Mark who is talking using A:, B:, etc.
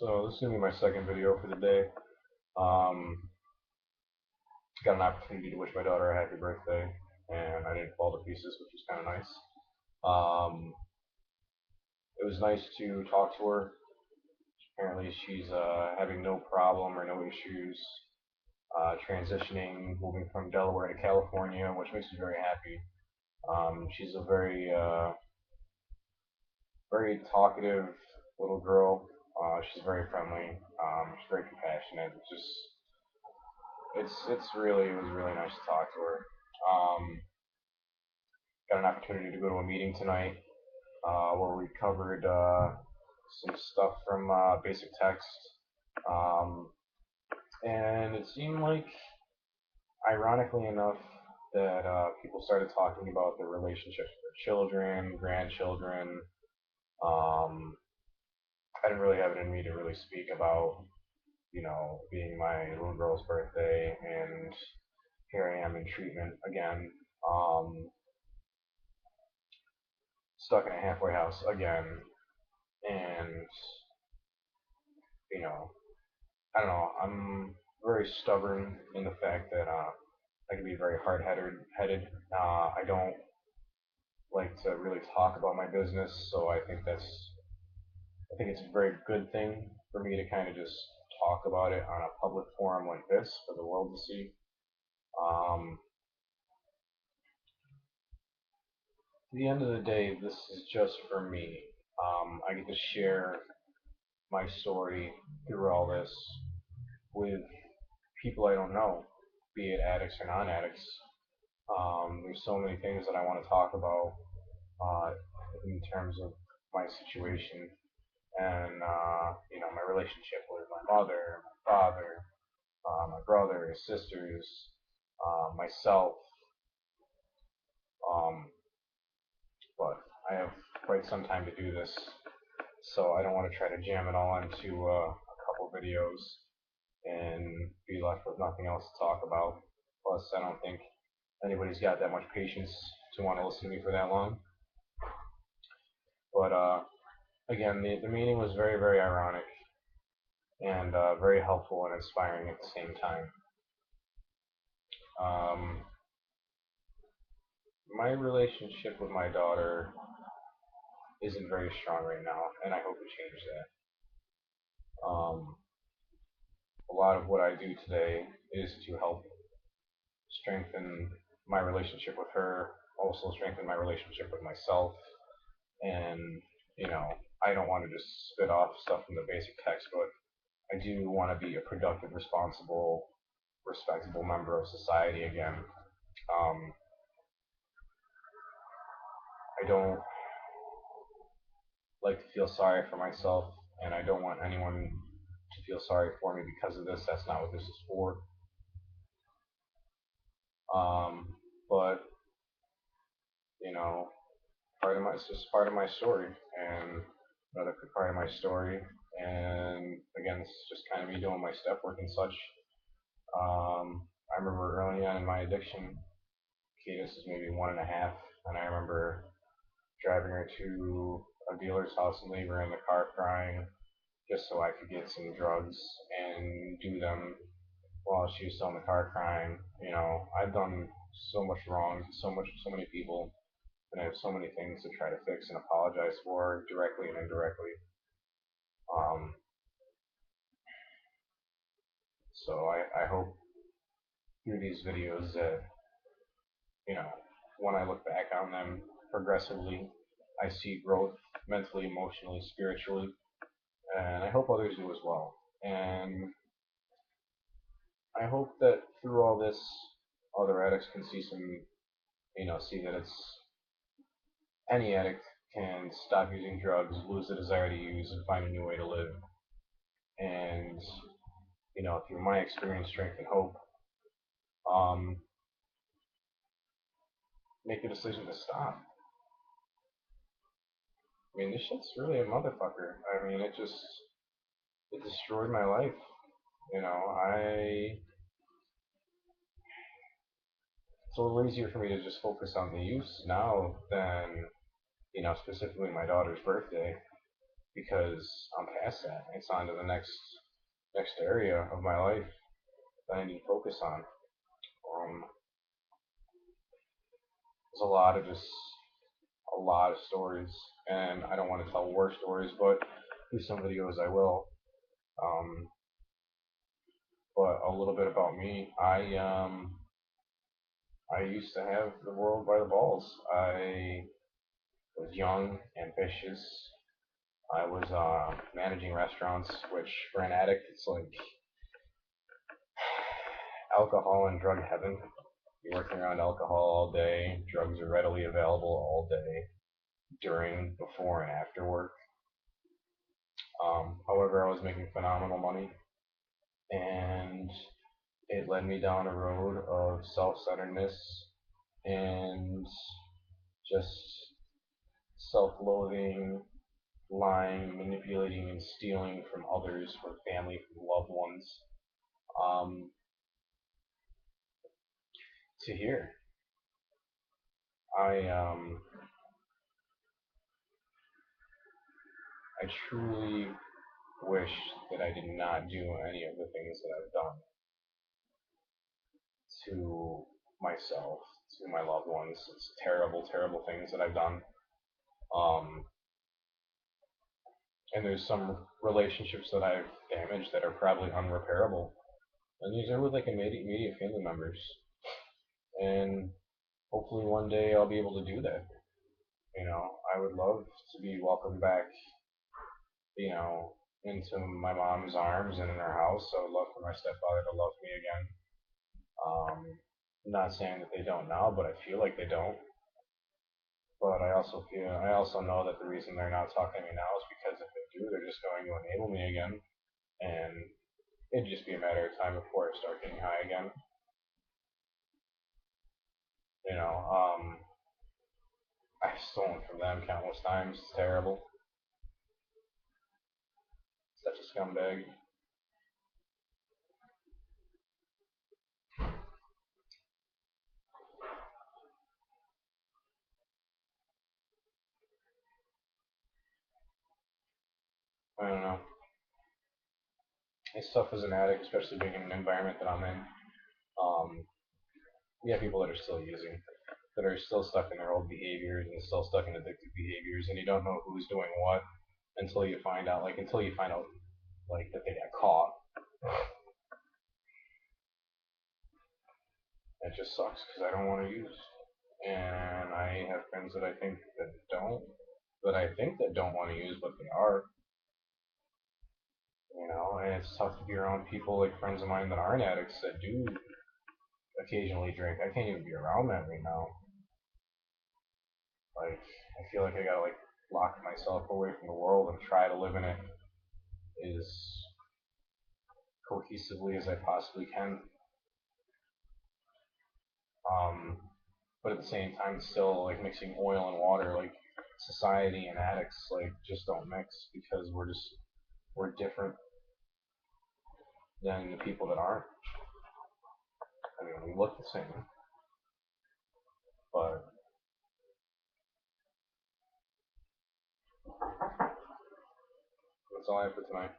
A: So this is gonna be my second video for the day. Um, got an opportunity to wish my daughter a happy birthday, and I didn't fall to pieces, which was kind of nice. Um, it was nice to talk to her. Apparently, she's having no problem or no issues transitioning, moving from Delaware to California, which makes me very happy. She's a very talkative little girl. She's very friendly. She's very compassionate. It was really nice to talk to her. Got an opportunity to go to a meeting tonight where we covered some stuff from basic text, um, and it seemed like, ironically enough, that people started talking about their relationships with their children, grandchildren. Um, I didn't really have it in me to really speak about, being my little girl's birthday, and here I am in treatment again. Um, Stuck in a halfway house again, and you know, I don't know. I'm very stubborn in the fact that I can be very hard-headed. I don't like to really talk about my business, so I think it's a very good thing for me to kind of just talk about it on a public forum like this for the world to see. Um, at the end of the day, this is just for me. I get to share my story through all this with people I don't know, be it addicts or non-addicts. There's so many things that I want to talk about uh, in terms of my situation and my relationship with my mother, my father, my brother, sisters, myself. Um, but I have quite some time to do this, so I don't want to try to jam it all into a couple videos and be left with nothing else to talk about. Plus, I don't think anybody's got that much patience to want to listen to me for that long. But again, the meeting was very, very ironic and very helpful and inspiring at the same time. Um, my relationship with my daughter isn't very strong right now, and I hope to change that. A lot of what I do today is to help strengthen my relationship with her, also strengthen my relationship with myself, and I don't want to just spit off stuff from the basic textbook. I do want to be a productive, responsible, respectable member of society again. Um, I don't like to feel sorry for myself, and I don't want anyone to feel sorry for me because of this. That's not what this is for. But it's just part of my story, and another part of my story. And again, this is just kind of me doing my step work and such. I remember early on in my addiction, Cadence is maybe 1.5, and I remember driving her to a dealer's house and leaving her in the car crying just so I could get some drugs and do them while she was still in the car crying. I've done so much wrong to so many people, and I have so many things to try to fix and apologize for directly and indirectly. Um, so I hope through these videos that, you know, when I look back on them progressively, I see growth mentally, emotionally, spiritually, and I hope others do as well. And I hope that through all this, other addicts can see that any addict can stop using drugs, lose the desire to use, and find a new way to live. And through my experience, strength, and hope, um, make a decision to stop. I mean, this shit's really a motherfucker. I mean, it destroyed my life. You know, I It's a little easier for me to just focus on the use now than specifically my daughter's birthday. because I'm past that. It's on to the next area of my life that I need to focus on. There's a lot of stories, and I don't want to tell war stories, but through some videos I will. Um, but a little bit about me. I used to have the world by the balls. I was young, ambitious. I was managing restaurants, which for an addict, it's like alcohol and drug heaven. You're working around alcohol all day. Drugs are readily available all day, during, before, and after work. However, I was making phenomenal money, and it led me down a road of self-centeredness and just self-loathing, lying, manipulating, and stealing from others, from family, from loved ones, um, to here. I I truly wish that I did not do any of the things that I've done to myself, to my loved ones. It's terrible, terrible things that I've done. Um, and there's some relationships that I've damaged that are probably unrepairable. And these are with like immediate family members. And hopefully one day I'll be able to do that. I would love to be welcomed back, you know, into my mom's arms and in her house. I would love for my stepfather to love me again. I'm not saying that they don't now, but I feel like they don't. But I also know that the reason they're not talking to me now is because if they do, they're just going to enable me again, and it'd just be a matter of time before I start getting high again. You know, I've stolen from them countless times. It's terrible. Such a scumbag. I don't know. It's tough as an addict, especially being in an environment that I'm in. Um, we have people that are still using, that are still stuck in their old behaviors and still stuck in addictive behaviors, and you don't know who's doing what until you find out like that they got caught. It just sucks because I don't want to use, and I have friends that I think that don't want to use, but they are. And it's tough to be around people like friends of mine that aren't addicts that do occasionally drink. I can't even be around that right now. Like, I feel like I gotta like lock myself away from the world and try to live in it as cohesively as I possibly can. Um, but at the same time, still like mixing oil and water. Like, society and addicts like just don't mix because we're different than the people that aren't. I mean, we look the same, but that's all I have for tonight.